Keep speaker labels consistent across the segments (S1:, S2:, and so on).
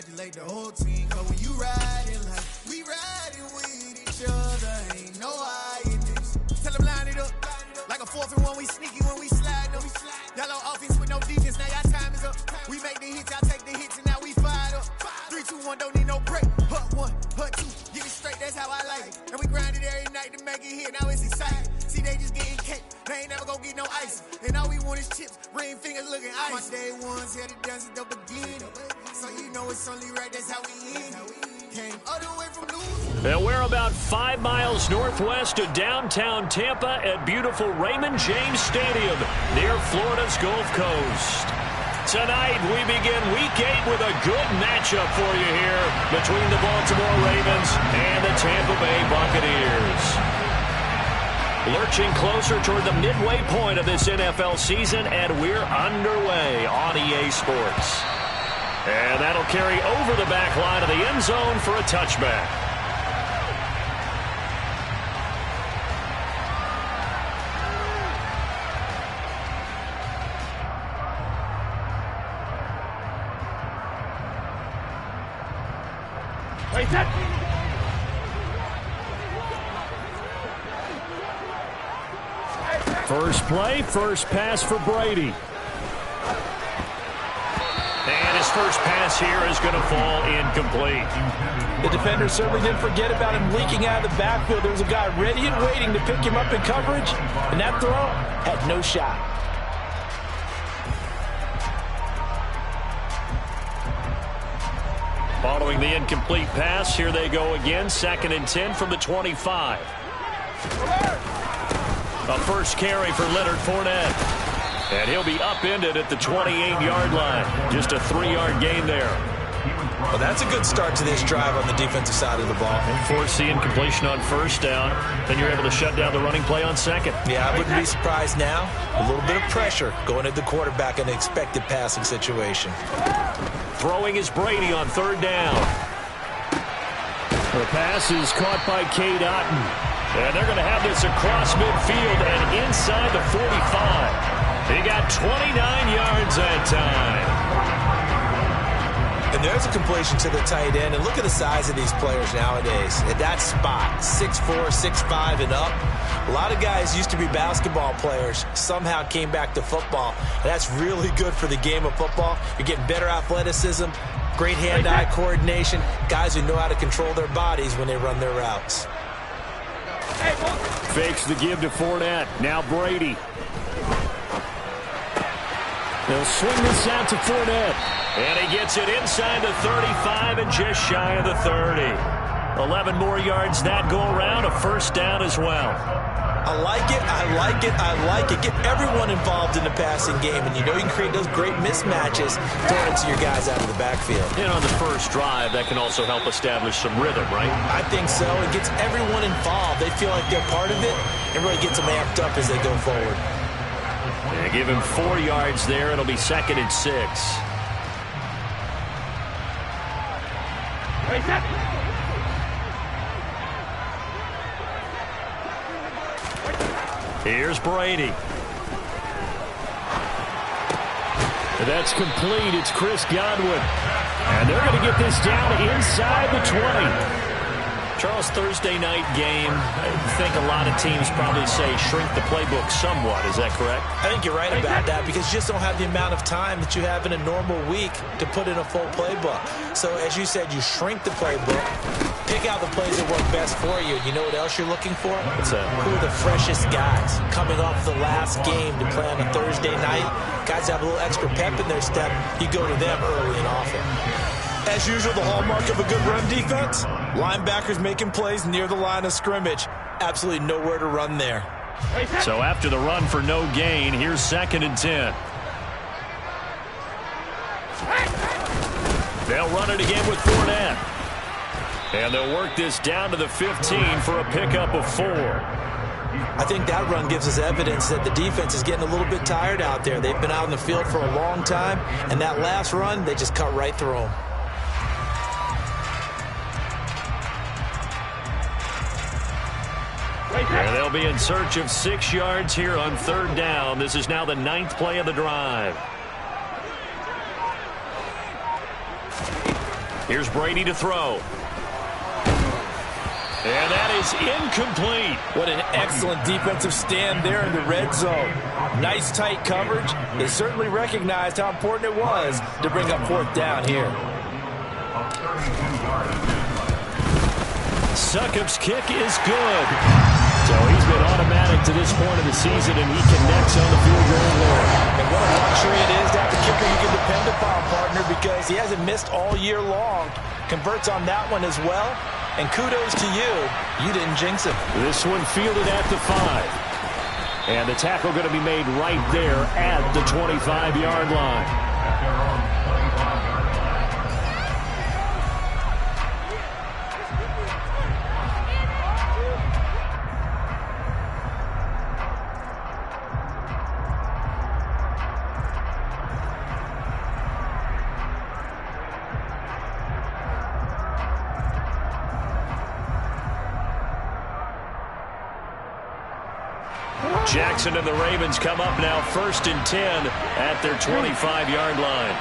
S1: congratulate the whole team. Cause when you riding like we riding with each other, ain't no hiding this. Tell them line it up like a 4th and 1. We sneaky when we slide them. Y'all on offense with no defense, now y'all time is up. We make the hits, y'all take the hits, and now we fired up. 3, 2, 1, don't need no break. Hut 1, hut 2, get it straight, that's how I like it. And we grind it every night to make it hit, now it's exciting. See, they just getting cake, they ain't never gonna get no ice. And all we want is chips, ring fingers looking ice. My day ones had it done since the beginning. So you know it's only right, that's how we end. Came all the way from losing.
S2: And we're about 5 miles northwest of downtown Tampa at beautiful Raymond James Stadium near Florida's Gulf Coast. Tonight, we begin Week 8 with a good matchup for you here between the Baltimore Ravens and the Tampa Bay Buccaneers. Lurching closer toward the midway point of this NFL season, and we're underway on EA Sports. And that'll carry over the back line of the end zone for a touchback. First play, first pass for Brady. And his first pass here is going to fall incomplete.
S3: The defender certainly didn't forget about him leaking out of the backfield. There was a guy ready and waiting to pick him up in coverage, and that throw had no shot.
S2: Following the incomplete pass, here they go again. 2nd and 10 from the 25. A first carry for Leonard Fournette. And he'll be upended at the 28-yard line. Just a 3-yard gain there.
S3: Well, that's a good start to this drive on the defensive side of the ball.
S2: Force the incompletion on first down. Then you're able to shut down the running play on second.
S3: Yeah, I wouldn't be surprised now. A little bit of pressure going at the quarterback in an expected passing situation.
S2: Throwing is Brady on 3rd down. The pass is caught by Cade Otton. And they're going to have this across midfield and inside the 45. He got 29 yards that time.
S3: And there's a completion to the tight end. And look at the size of these players nowadays. At that spot, 6'4", 6'5", and up. A lot of guys used to be basketball players, somehow came back to football. And that's really good for the game of football. You're getting better athleticism, great hand-eye coordination, guys who know how to control their bodies when they run their routes.
S2: Fakes the give to Fournette. Now Brady. They'll swing this out to Fournette. And he gets it inside the 35 and just shy of the 30. 11 more yards that go around. A first down as well.
S3: I like it, I like it, I like it. Get everyone involved in the passing game, and you know you can create those great mismatches throwing it to your guys out of the backfield.
S2: And on the first drive, that can also help establish some rhythm, right?
S3: I think so. It gets everyone involved. They feel like they're part of it. It really gets them amped up as they go forward.
S2: And give him 4 yards there. It'll be 2nd and 6. Here's Brady. That's complete. It's Chris Godwin. And they're going to get this down inside the 20. Charles, Thursday night game, I think a lot of teams probably say shrink the playbook somewhat. Is that correct?
S3: I think you're right about that because you just don't have the amount of time that you have in a normal week to put in a full playbook. So, as you said, you shrink the playbook, pick out the plays that work best for you. And you know what else you're looking for?
S2: What's that?
S3: Who are the freshest guys coming off the last game to play on a Thursday night? Guys have a little extra pep in their step. You go to them early and often. As usual, the hallmark of a good run defense, linebackers making plays near the line of scrimmage. Absolutely nowhere to run there.
S2: So after the run for no gain, here's 2nd and 10. They'll run it again with Fournette. And they'll work this down to the 15 for a pickup of 4.
S3: I think that run gives us evidence that the defense is getting a little bit tired out there. They've been out in the field for a long time, and that last run, they just cut right through them.
S2: And they'll be in search of 6 yards here on 3rd down. This is now the 9th play of the drive. Here's Brady to throw. And that is incomplete.
S3: What an excellent defensive stand there in the red zone. Nice tight coverage. They certainly recognized how important it was to bring up 4th down here.
S2: Sukup's kick is good. So he's been automatic to this point of the season, and he connects on the field goal there.
S3: And what a luxury it is to have a kicker you can depend upon, partner, because he hasn't missed all year long. Converts on that one as well. And kudos to you. You didn't jinx him.
S2: This one fielded at the 5. And the tackle going to be made right there at the 25-yard line. Jackson and the Ravens come up now 1st and 10 at their 25-yard line.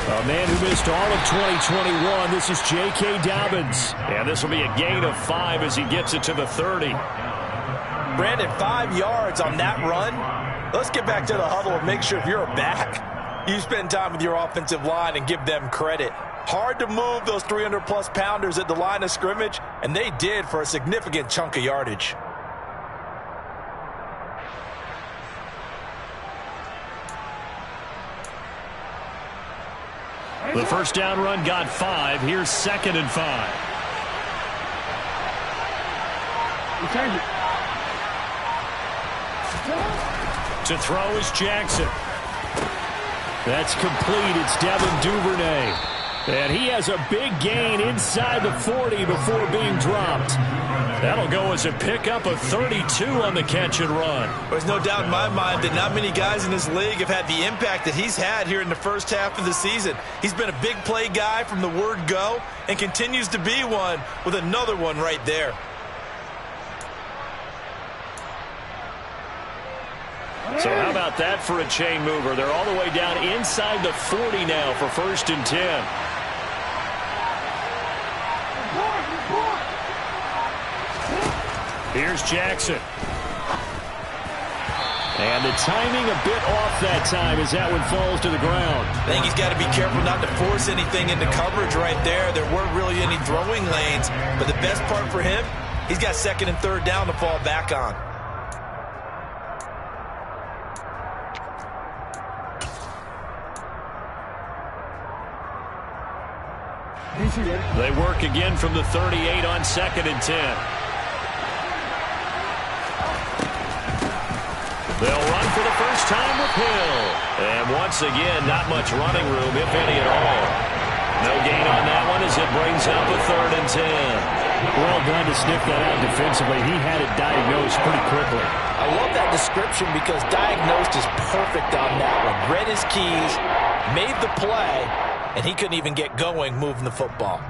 S2: A man who missed all of 2021. This is J.K. Dobbins. And this will be a gain of 5 as he gets it to the 30.
S3: Brandon, 5 yards on that run. Let's get back to the huddle and make sure if you're a back, you spend time with your offensive line and give them credit. Hard to move those 300-plus pounders at the line of scrimmage, and they did for a significant chunk of yardage.
S2: The first down run got 5. Here's 2nd and 5. To throw is Jackson. That's complete. It's Devin Duvernay. And he has a big gain inside the 40 before being dropped. That'll go as a pickup of 32 on the catch and run.
S3: There's no doubt in my mind that not many guys in this league have had the impact that he's had here in the first half of the season. He's been a big play guy from the word go and continues to be one with another one right there.
S2: So how about that for a chain mover? They're all the way down inside the 40 now for 1st and 10. Here's Jackson. And the timing a bit off that time as that one falls to the ground.
S3: I think he's got to be careful not to force anything into coverage right there. There weren't really any throwing lanes. But the best part for him, he's got 2nd and 3rd down to fall back on.
S2: They work again from the 38 on 2nd and 10. They'll run for the first time with Hill. And once again, not much running room, if any at all. No gain on that one as it brings up a 3rd and 10.
S4: Well done to sniff that out defensively. He had it diagnosed pretty quickly.
S3: I love that description because diagnosed is perfect on that one. Read his keys, made the play, and he couldn't even get going moving the football.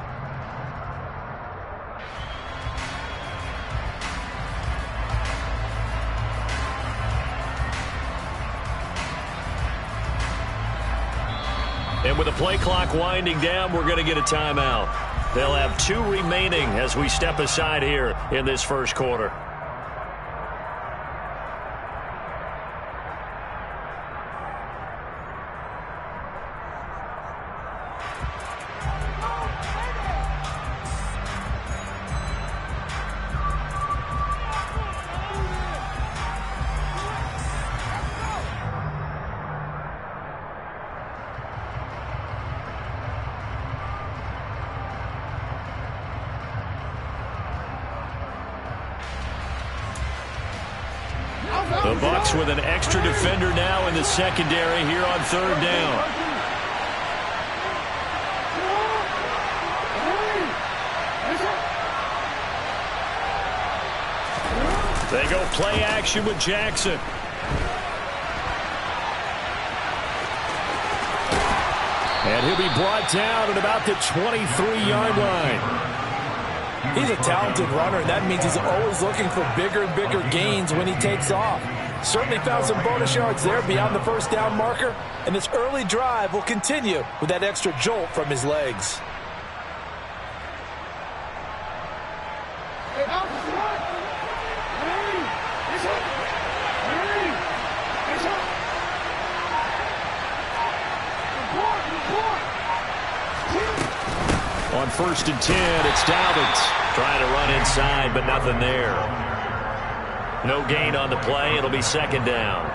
S2: And with the play clock winding down, we're going to get a timeout. They'll have 2 remaining as we step aside here in this first quarter. The Bucs with an extra defender now in the secondary here on 3rd down. They go play action with Jackson. And he'll be brought down at about the 23-yard line.
S3: He's a talented runner, and that means he's always looking for bigger and bigger gains when he takes off. Certainly found some bonus yards there beyond the first down marker, and this early drive will continue with that extra jolt from his legs.
S2: On 1st and 10, it's Dalvin trying to run inside, but nothing there. No gain on the play. It'll be 2nd down.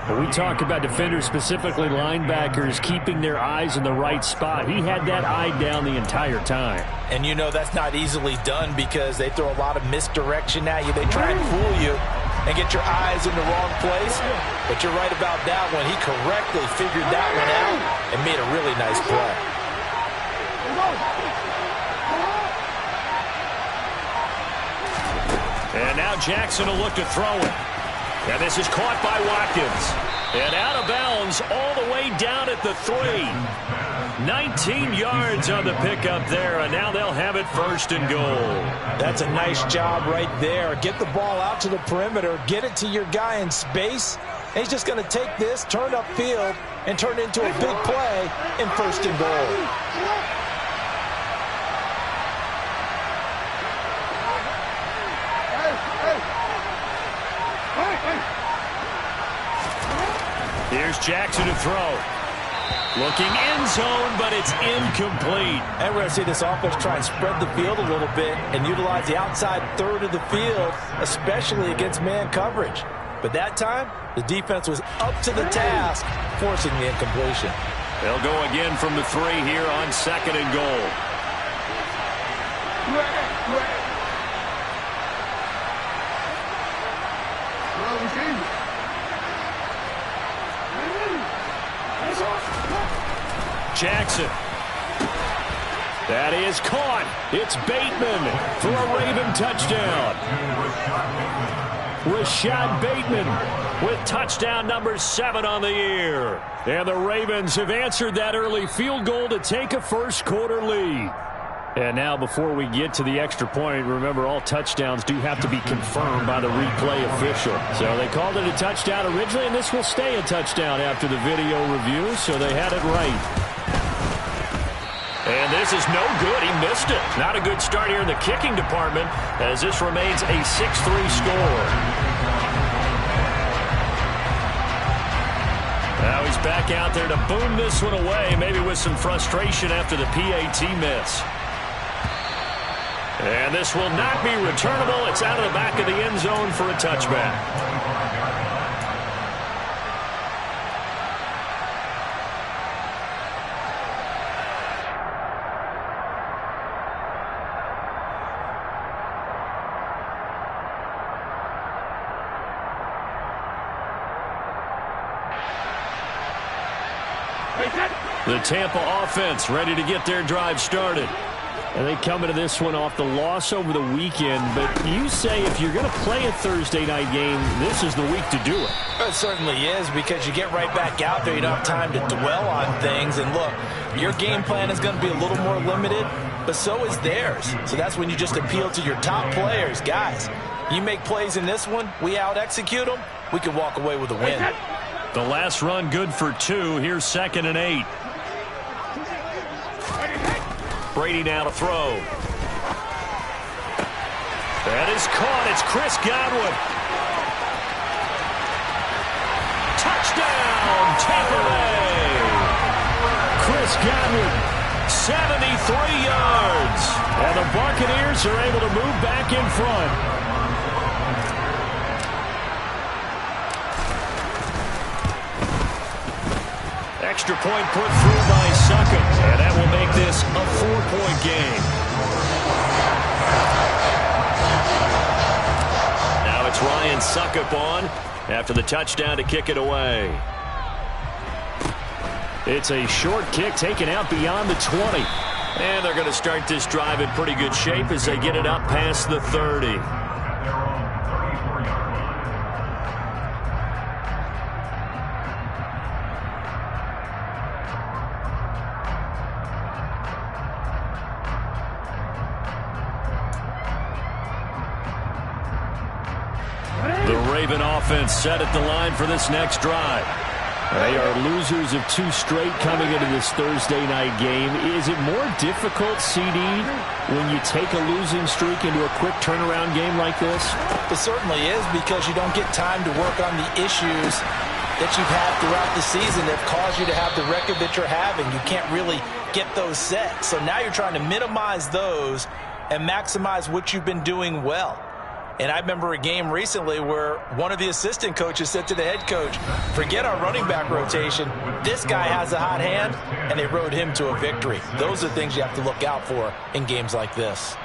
S4: When we talk about defenders, specifically linebackers, keeping their eyes in the right spot, he had that eye down the entire time.
S3: And you know that's not easily done because they throw a lot of misdirection at you. They try and fool you and get your eyes in the wrong place. But you're right about that one. He correctly figured that one out and made a really nice play.
S2: And now Jackson will look to throw it. And this is caught by Watkins. And out of bounds all the way down at the 3. 19 yards on the pickup there, and now they'll have it 1st and goal.
S3: That's a nice job right there. Get the ball out to the perimeter, get it to your guy in space, and he's just going to take this, turn upfield, and turn it into a big play in 1st and goal.
S2: Here's Jackson to throw. Looking end zone, but it's incomplete.
S3: And we're going to see this offense try and spread the field a little bit and utilize the outside third of the field, especially against man coverage. But that time, the defense was up to the task, forcing the incompletion.
S2: They'll go again from the 3 here on 2nd and goal. Jackson. That is caught. It's Bateman for a Raven touchdown. Rashad Bateman with touchdown number 7 on the year. And the Ravens have answered that early field goal to take a first quarter lead. And now before we get to the extra point, remember all touchdowns do have to be confirmed by the replay official. So they called it a touchdown originally, and this will stay a touchdown after the video review, so they had it right. And this is no good. He missed it. Not a good start here in the kicking department as this remains a 6-3 score. Now he's back out there to boom this one away, maybe with some frustration after the PAT miss. And this will not be returnable. It's out of the back of the end zone for a touchback. The Tampa offense ready to get their drive started. And they come into this one off the loss over the weekend. But you say if you're going to play a Thursday night game, this is the week to do it.
S3: It certainly is, because you get right back out there. You don't have time to dwell on things. And look, your game plan is going to be a little more limited, but so is theirs. So that's when you just appeal to your top players. Guys, you make plays in this one, we out-execute them, we can walk away with a win.
S2: The last run good for 2. Here's 2nd and 8. Brady now to throw. That is caught. It's Chris Godwin. Touchdown, Tampa Bay. Chris Godwin, 73 yards. And the Buccaneers are able to move back in front. Extra point put through by Succop, and that will make this a 4-point game. Now it's Ryan Succop on after the touchdown to kick it away. It's a short kick taken out beyond the 20. And they're going to start this drive in pretty good shape as they get it up past the 30. Raven offense set at the line for this next drive. They are losers of 2 straight coming into this Thursday night game. Is it more difficult, CD, when you take a losing streak into a quick turnaround game like this?
S3: It certainly is, because you don't get time to work on the issues that you've had throughout the season that have caused you to have the record that you're having. You can't really get those set. So now you're trying to minimize those and maximize what you've been doing well. And I remember a game recently where one of the assistant coaches said to the head coach, forget our running back rotation. This guy has a hot hand, and they rode him to a victory. Those are things you have to look out for in games like this.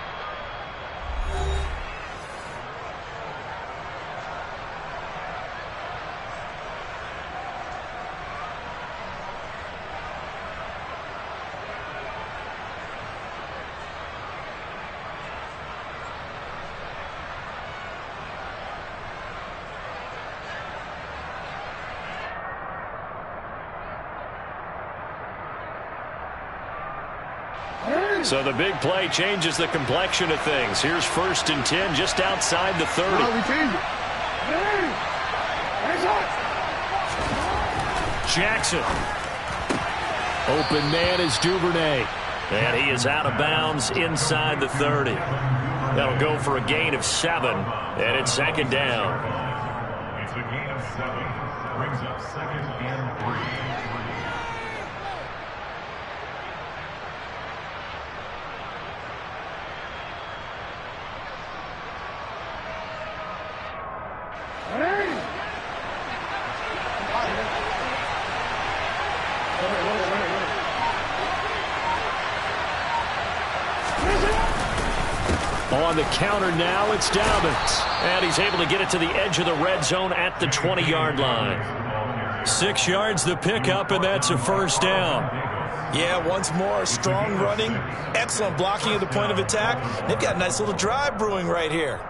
S2: So the big play changes the complexion of things. Here's 1st and 10 just outside the 30. Jackson. Open man is Duvernay. And he is out of bounds inside the 30. That'll go for a gain of 7. And it's 2nd down.
S5: It's a gain of 7. Brings up 2nd and 3.
S2: On the counter now, it's Dobbins. And he's able to get it to the edge of the red zone at the 20-yard line. 6 yards the pickup, and that's a 1st down.
S3: Yeah, once more, strong running, excellent blocking at the point of attack. They've got a nice little drive brewing right here.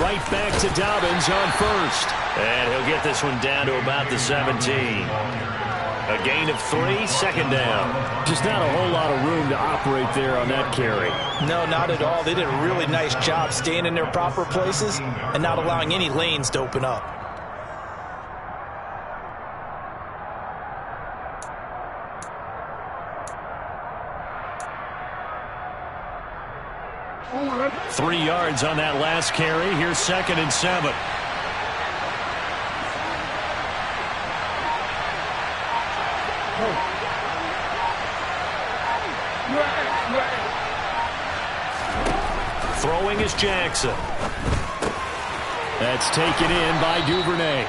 S2: Right back to Dobbins on 1st. And he'll get this one down to about the 17. A gain of 3, 2nd down.
S4: Just not a whole lot of room to operate there on that carry.
S3: No, not at all. They did a really nice job staying in their proper places and not allowing any lanes to open up.
S2: Three yards on that last carry. Here's 2nd and 7. Throwing is Jackson. That's taken in by Duvernay.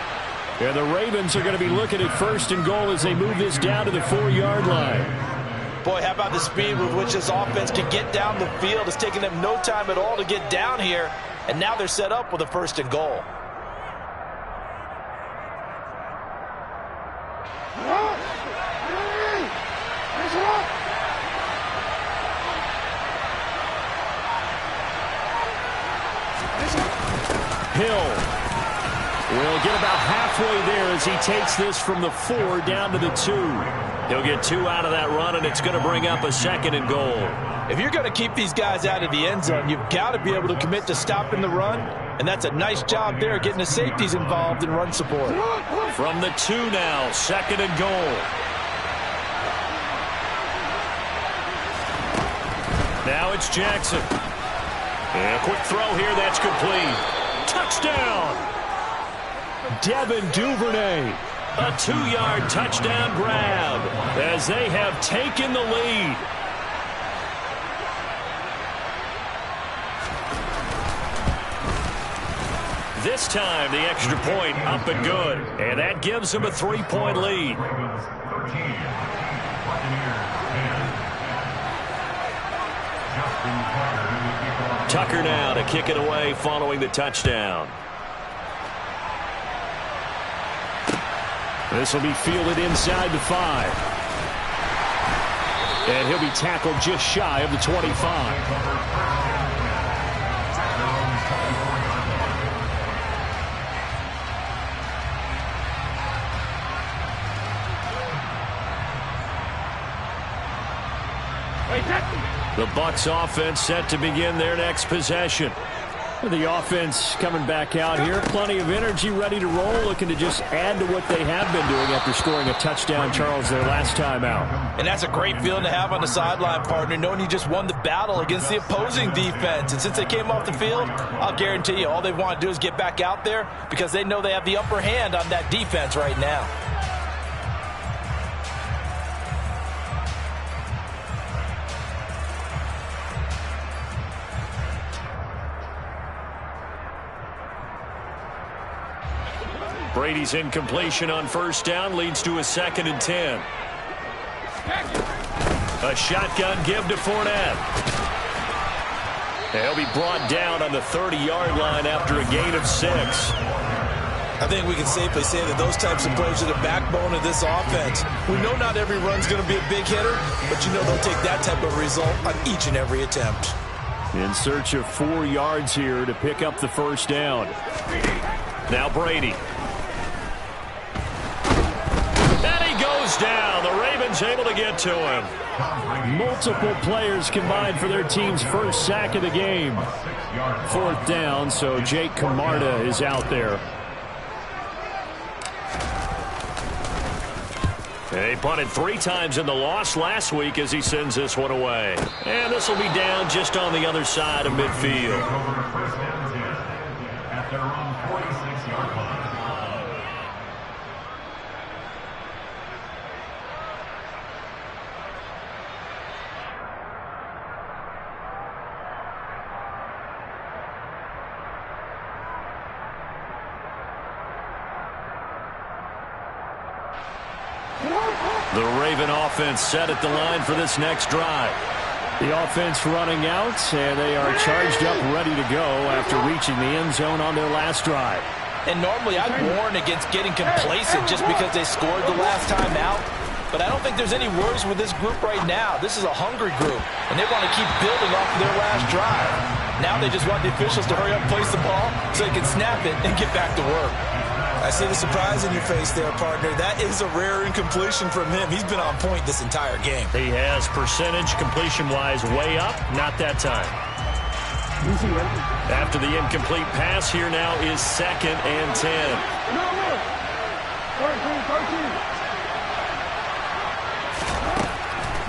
S2: And the Ravens are going to be looking at 1st and goal as they move this down to the 4-yard line.
S3: Boy, how about the speed with which this offense can get down the field? It's taken them no time at all to get down here, and now they're set up with a 1st and goal.
S2: Hill will get about halfway there as he takes this from the 4 down to the 2. He'll get 2 out of that run, and it's going to bring up a 2nd and goal.
S3: If you're going to keep these guys out of the end zone, you've got to be able to commit to stopping the run, and that's a nice job there getting the safeties involved in run support.
S2: From the 2 now, 2nd and goal. Now it's Jackson. And a quick throw here, that's complete. Touchdown! Devin Duvernay. A 2-yard touchdown grab as they have taken the lead. This time the extra point up and good. And that gives them a 3-point lead. Tucker now to kick it away following the touchdown. This will be fielded inside the 5. And he'll be tackled just shy of the 25. The Bucs offense set to begin their next possession.
S4: The offense coming back out here. Plenty of energy, ready to roll, looking to just add to what they have been doing after scoring a touchdown, Charles, their last time out.
S3: And that's a great feeling to have on the sideline, partner, knowing you just won the battle against the opposing defense. And since they came off the field, I'll guarantee you all they want to do is get back out there because they know they have the upper hand on that defense right now.
S2: Brady's incompletion on first down leads to a 2nd and 10. A shotgun give to Fournette. He'll be brought down on the 30-yard line after a gain of 6.
S3: I think we can safely say that those types of plays are the backbone of this offense. We know not every run's going to be a big hitter, but you know they'll take that type of result on each and every attempt.
S4: In search of 4 yards here to pick up the first down.
S2: Now Brady. Down. The Ravens able to get to him.
S4: Multiple players combined for their team's first sack of the game. 4th down, so Jake Camarda is out there.
S2: He punted 3 times in the loss last week as he sends this one away. And this will be down just on the other side of midfield.
S5: At their own 46-yard line.
S2: The Raven offense set at the line for this next drive.
S4: The offense running out, and they are charged up, ready to go after reaching the end zone on their last drive.
S3: And normally I'd warn against getting complacent just because they scored the last time out. But I don't think there's any worries with this group right now. This is a hungry group, and they want to keep building off of their last drive. Now they just want the officials to hurry up and place the ball so they can snap it and get back to work. I see the surprise in your face there, partner. That is a rare incompletion from him. He's been on point this entire game.
S2: He has percentage completion-wise way up. Not that time. After the incomplete pass, here now is 2nd and 10.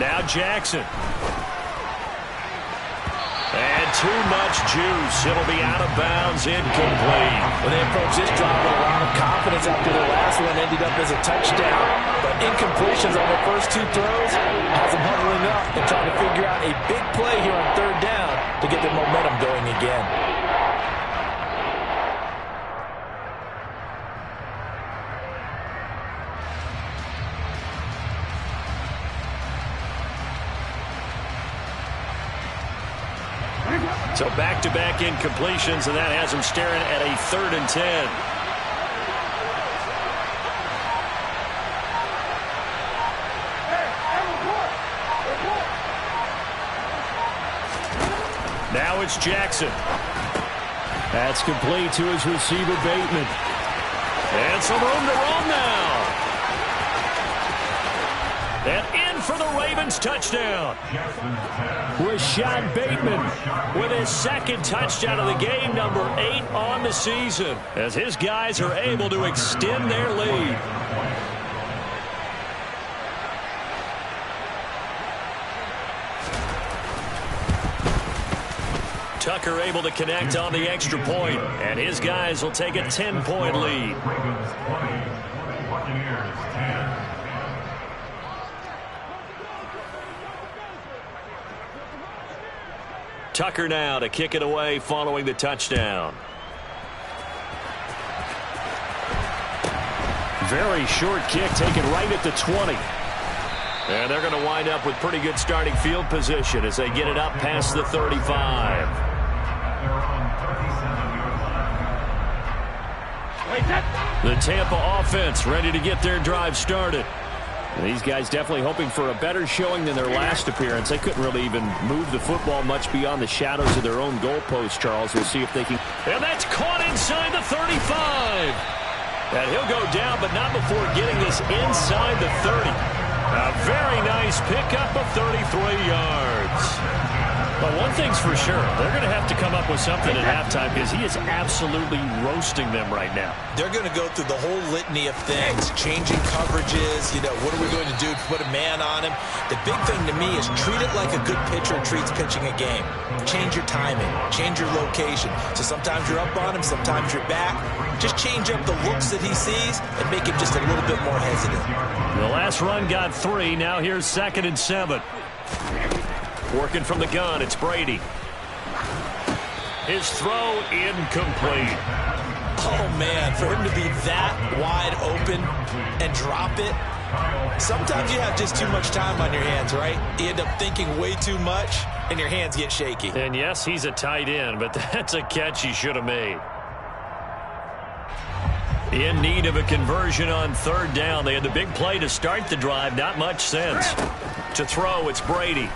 S2: Now Jackson. And too much juice. It'll be out of bounds, incomplete.
S3: Well, they approach this drive with a lot of confidence after the last one ended up as a touchdown. But incompletions on their first 2 throws has them huddling up and trying to figure out a big play here on 3rd down to get their momentum going again.
S2: So back-to-back incompletions, and that has them staring at a 3rd and 10. Now it's Jackson.
S4: That's complete to his receiver, Bateman.
S2: And some room to roam now. And in for the Ravens touchdown.
S4: Rashad Bateman
S2: with his 2nd touchdown of the game, number 8 on the season, as his guys are able to extend their lead. Tucker able to connect on the extra point, and his guys will take a 10-point lead.
S5: Ravens 20, Buccaneers 10.
S2: Tucker now to kick it away following the touchdown.
S4: Very short kick taken right at the 20.
S2: And they're going to wind up with pretty good starting field position as they get it up past the 35.
S5: They're on 37-yard line.
S2: The Tampa offense ready to get their drive started.
S4: These guys definitely hoping for a better showing than their last appearance. They couldn't really even move the football much beyond the shadows of their own goalpost, Charles. We'll see if they can.
S2: And that's caught inside the 35. And he'll go down, but not before getting this inside the 30. A very nice pickup of 33 yards. But one thing's for sure, they're going to have to come up with something at halftime because he is absolutely roasting them right now.
S3: They're going to go through the whole litany of things, changing coverages, what are we going to do to put a man on him? The big thing to me is treat it like a good pitcher treats pitching a game. Change your timing, change your location. So sometimes you're up on him, sometimes you're back. Just change up the looks that he sees and make him just a little bit more hesitant.
S2: The last run got 3. Now here's 2nd and 7. Working from the gun, it's Brady. His throw incomplete.
S3: Oh, man, for him to be that wide open and drop it. Sometimes you have just too much time on your hands, right? You end up thinking way too much, and your hands get shaky.
S2: And yes, he's a tight end, but that's a catch he should have made. In need of a conversion on 3rd down. They had the big play to start the drive. Not much sense. To throw, it's Brady.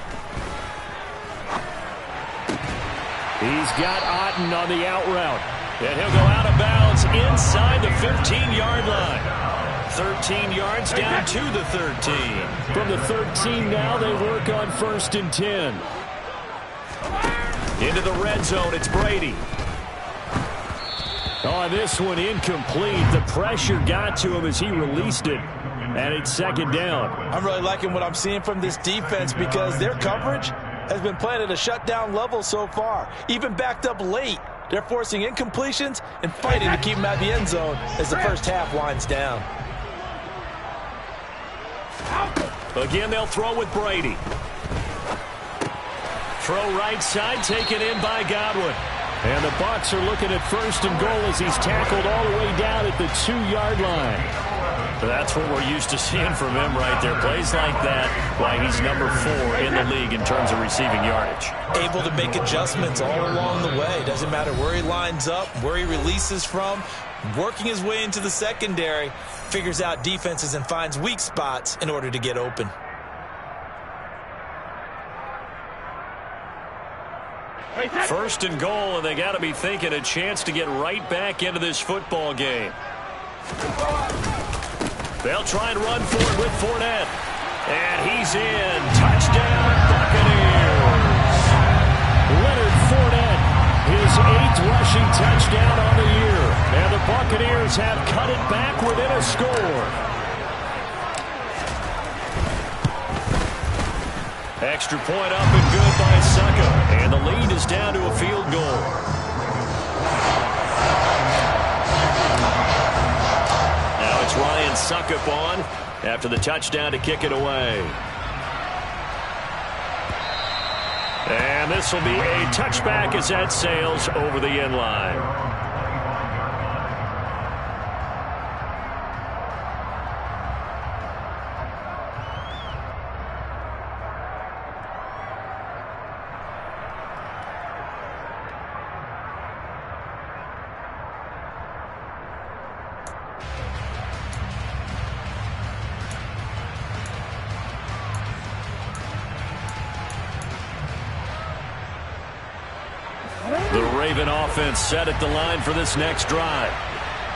S4: He's got Otten on the out route. And he'll go out of bounds inside the 15-yard line. 13 yards down to the 13. From the 13 now, they work on 1st and 10.
S2: Into the red zone, it's Brady.
S4: Oh, this one incomplete. The pressure got to him as he released it. And it's 2nd down.
S3: I'm really liking what I'm seeing from this defense because their coverage has been playing at a shutdown level so far. Even backed up late, they're forcing incompletions and fighting to keep them out of the end zone as the first half winds down.
S2: Again, they'll throw with Brady. Throw right side, taken in by Godwin.
S4: And the Bucs are looking at 1st and goal as he's tackled all the way down at the 2-yard line.
S2: That's what we're used to seeing from him right there. Plays like that, why he's number 4 in the league in terms of receiving yardage.
S3: Able to make adjustments all along the way. Doesn't matter where he lines up, where he releases from. Working his way into the secondary, figures out defenses and finds weak spots in order to get open.
S2: First and goal, and they got to be thinking a chance to get right back into this football game. They'll try and run for it with Fournette. And he's in. Touchdown, Buccaneers.
S4: Leonard Fournette, his 8th rushing touchdown on the year. And the Buccaneers have cut it back within a score.
S2: Extra point up and good by Succop. And the lead is down to a field goal. It's Ryan Succop on after the touchdown to kick it away. And this will be a touchback as that sails over the end line. The Raven offense set at the line for this next drive.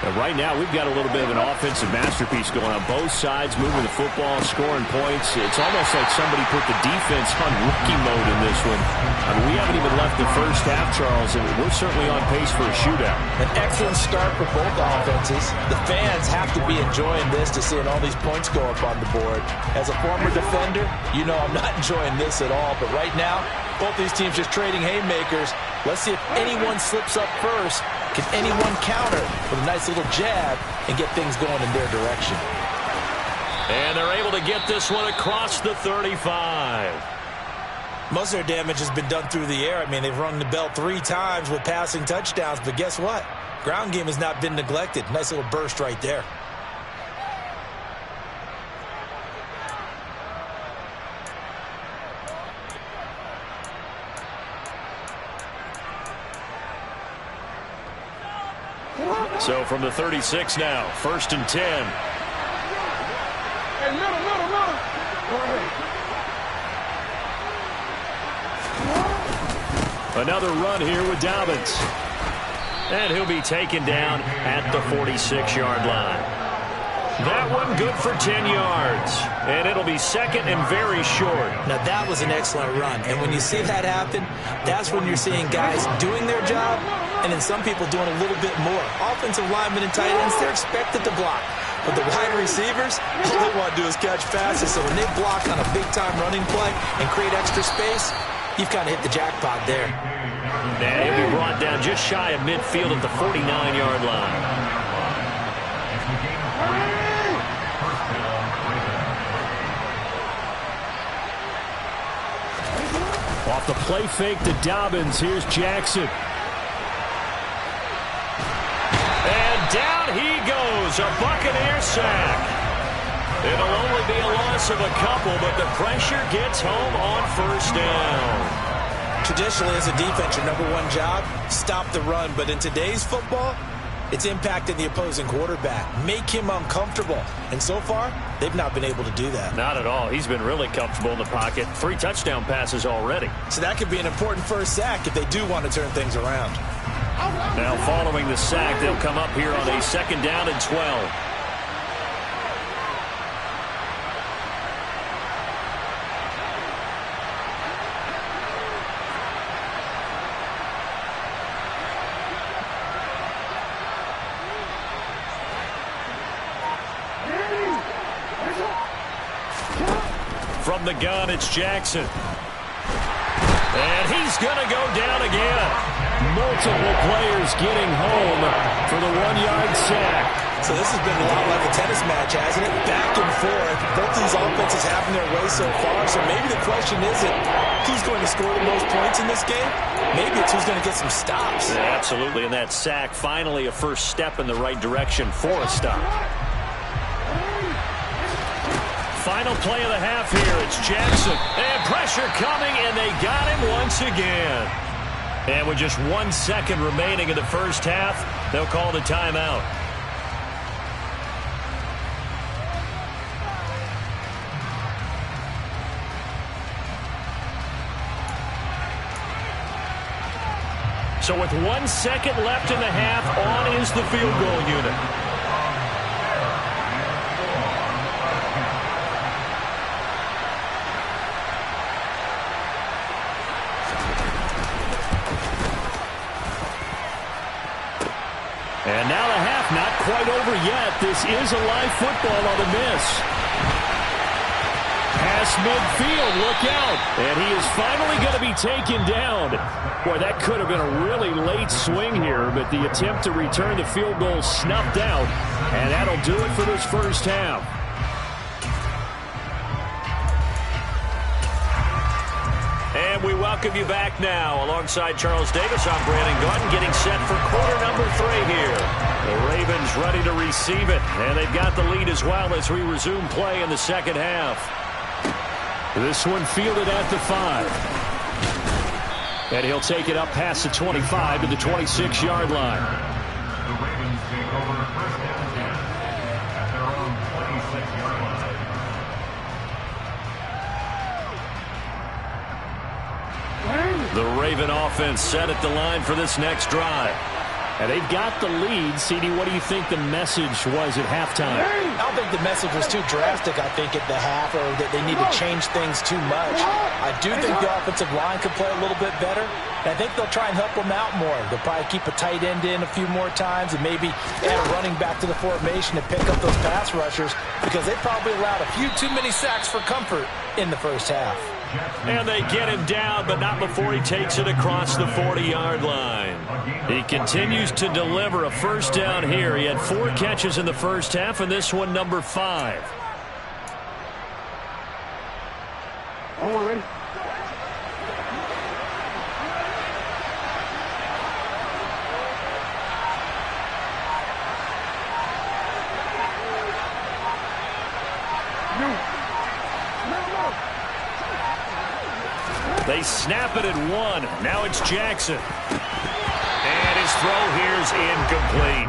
S4: And right now, we've got a little bit of an offensive masterpiece going on both sides, moving the football, scoring points. It's almost like somebody put the defense on rookie mode in this one. I mean, we haven't even left the first half, Charles, and we're certainly on pace for a shootout.
S3: An excellent start for both offenses. The fans have to be enjoying this to seeing all these points go up on the board. As a former defender, you know I'm not enjoying this at all. But right now, both these teams just trading haymakers. Let's see if anyone slips up first. Can anyone counter with a nice little jab and get things going in their direction?
S2: And they're able to get this one across the 35.
S3: Most of their damage has been done through the air. I mean, they've rung the bell 3 times with passing touchdowns, but guess what? Ground game has not been neglected. Nice little burst right there.
S2: So from the 36 now, 1st and 10.
S6: Hey, middle. Go ahead.
S2: Another run here with Dobbins. And he'll be taken down at the 46-yard line. That one good for 10 yards. And it'll be second and very short.
S3: Now, that was an excellent run. And when you see that happen, that's when you're seeing guys doing their job and then some people doing a little bit more. Offensive linemen and tight ends, they're expected to block. But the wide receivers, all they want to do is catch passes. So when they block on a big-time running play and create extra space, you've kind of hit the jackpot there.
S2: And he'll be brought down just shy of midfield at the 49-yard line.
S4: Off the play fake to Dobbins. Here's Jackson.
S2: And down he goes. A Buccaneer sack. It'll only be a loss of a couple, but the pressure gets home on first down.
S3: Traditionally, as a defense, your number one job, stop the run. But in today's football, it's impacting the opposing quarterback. Make him uncomfortable. And so far, they've not been able to do that.
S2: Not at all. He's been really comfortable in the pocket. 3 touchdown passes already.
S3: So that could be an important first sack if they do want to turn things around.
S2: Now following the sack, they'll come up here on a 2nd down and 12. From the gun, it's Jackson. And he's going to go down again.
S4: Multiple players getting home for the 1-yard sack.
S3: So this has been a lot like a tennis match, hasn't it? Back and forth. Both these offenses having their way so far. So maybe the question isn't who's going to score the most points in this game. Maybe it's who's going to get some stops.
S2: Yeah, absolutely. And that sack, finally a first step in the right direction for a stop. Final play of the half here. It's Jackson. And pressure coming, and they got him once again. And with just 1 second remaining in the first half, they'll call the timeout. So with 1 second left in the half, on is the field goal unit. And now the half not quite over yet. This is a live football on the miss. Pass midfield, look out. And he is finally going to be taken down. Boy, that could have been a really late swing here, but the attempt to return the field goal snuffed out. And that'll do it for this first half. And we welcome you back now. Alongside Charles Davis, I'm Brandon Gaudin, getting set for quarter number 3 here. The Ravens ready to receive it, and they've got the lead as well as we resume play in the second half.
S4: This one fielded at the 5. And he'll take it up past the 25 to the 26-yard line.
S5: The Ravens take over first and 10 at their own 26-yard line.
S2: The Raven offense set at the line for this next drive.
S4: And they've got the lead. CD, what do you think the message was at halftime?
S3: I don't think the message was too drastic, I think, at the half, or that they need to change things too much. I do think the offensive line could play a little bit better, and I think they'll try and help them out more. They'll probably keep a tight end in a few more times and maybe add a running back to the formation to pick up those pass rushers, because they probably allowed a few too many sacks for comfort in the first half.
S2: And they get him down, but not before he takes it across the 40-yard line. He continues to deliver a first down here. He had 4 catches in the first half, and this one number 5.
S6: Oh, we're ready.
S2: They snap it at 1. Now it's Jackson. And his throw here's incomplete.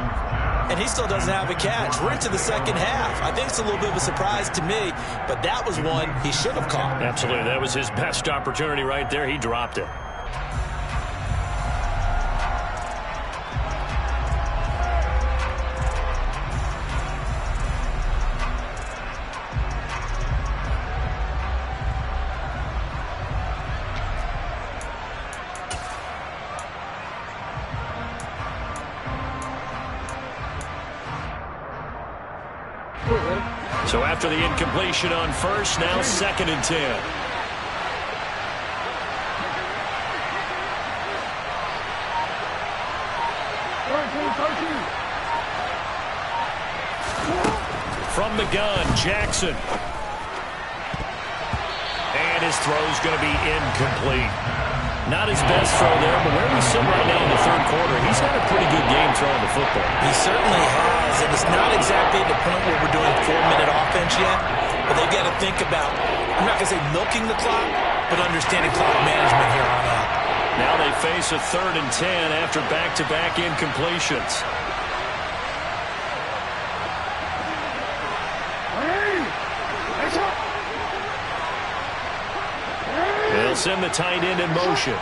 S3: And he still doesn't have a catch. We're into the second half. I think it's a little bit of a surprise to me, but that was one he should have caught.
S2: Absolutely. That was his best opportunity right there. He dropped it. So after the incompletion on first, now 2nd and 10. From the gun, Jackson. And his throw's going to be incomplete. Not his best throw there, but where we sit right now in the 3rd quarter, he's had a pretty good game throwing the football.
S3: He certainly has, and it's not exactly the point where we're doing 4-minute offense yet, but they've got to think about, I'm not going to say milking the clock, but understanding clock management here on out.
S2: Now they face a 3rd and 10 after back-to-back incompletions. They'll send the tight end in motion.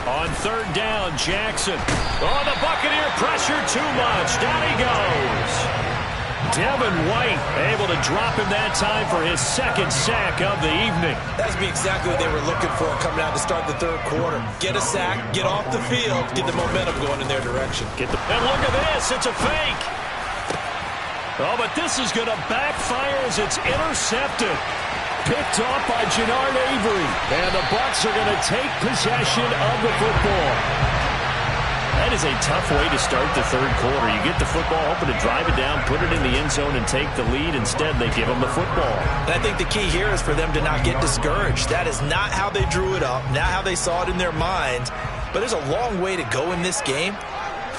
S2: On 3rd down, Jackson. Oh, the Buccaneer pressure too much. Down he goes. Devin White able to drop him that time for his 2nd sack of the evening.
S3: That's exactly what they were looking for coming out to start the 3rd quarter. Get a sack, get off the field, get the momentum going in their direction.
S2: And look at this, it's a fake. Oh, but this is going to backfire as it's intercepted. Picked off by Jannard Avery. And the Bucs are going to take possession of the football. That is a tough way to start the 3rd quarter. You get the football, hoping to drive it down, put it in the end zone, and take the lead. Instead, they give them the football.
S3: And I think the key here is for them to not get discouraged. That is not how they drew it up, not how they saw it in their minds. But there's a long way to go in this game.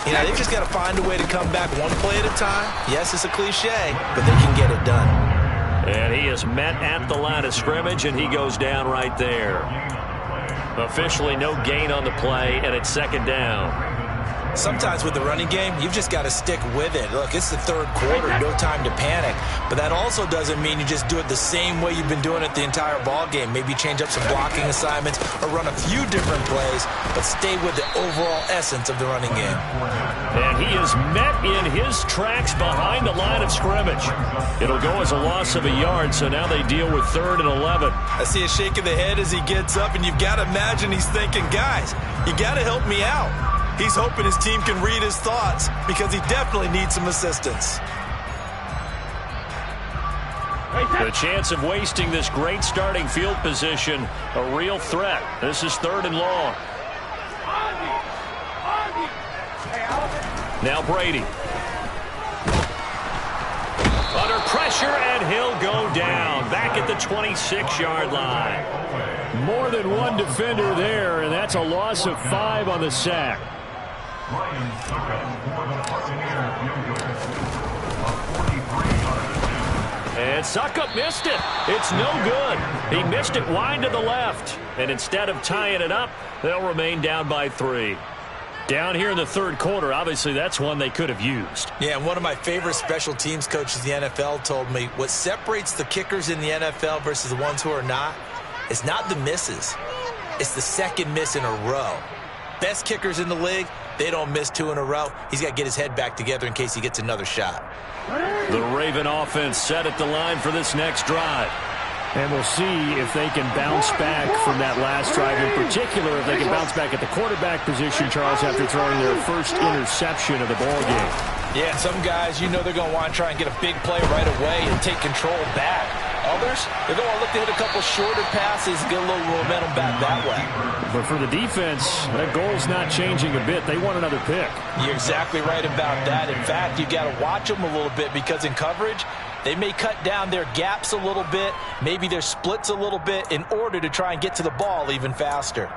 S3: You know, they've just got to find a way to come back one play at a time. Yes, it's a cliche, but they can get it done.
S2: And he is met at the line of scrimmage, and he goes down right there. Officially no gain on the play, and it's 2nd down.
S3: Sometimes with the running game, you've just got to stick with it. Look, it's the 3rd quarter, no time to panic. But that also doesn't mean you just do it the same way you've been doing it the entire ball game. Maybe change up some blocking assignments or run a few different plays, but stay with the overall essence of the running game.
S2: And he is met in his tracks behind the line of scrimmage. It'll go as a loss of a yard, so now they deal with 3rd and 11.
S3: I see a shake of the head as he gets up, and you've got to imagine he's thinking, guys, you got to help me out. He's hoping his team can read his thoughts because he definitely needs some assistance.
S2: The chance of wasting this great starting field position, a real threat. This is 3rd and long. Now Brady. Under pressure, and he'll go down. Back at the 26-yard line. More than one defender there, and that's a loss of 5 on the sack.
S5: Lions took up for the Buccaneers field goal of 43-yard attempt.
S2: And Succop missed it. It's no good. He missed it wide to the left. And instead of tying it up, they'll remain down by 3. Down here in the 3rd quarter, obviously that's one they could have used.
S3: Yeah, and one of my favorite special teams coaches in the NFL told me what separates the kickers in the NFL versus the ones who are not is not the misses. It's the 2nd miss in a row. Best kickers in the league, they don't miss 2 in a row. He's got to get his head back together in case he gets another shot.
S2: The Raven offense set at the line for this next drive.
S4: And we'll see if they can bounce back from that last drive. In particular, if they can bounce back at the quarterback position, Charles, after throwing their first interception of the ball game.
S3: Yeah, some guys, you know they're going to want to try and get a big play right away and take control back. Others, they're going to look to hit a couple shorter passes and get a little momentum back that way.
S4: But for the defense, that goal's not changing a bit. They want another pick.
S3: You're exactly right about that. In fact, you've got to watch them a little bit because in coverage, they may cut down their gaps a little bit, maybe their splits a little bit in order to try and get to the ball even faster.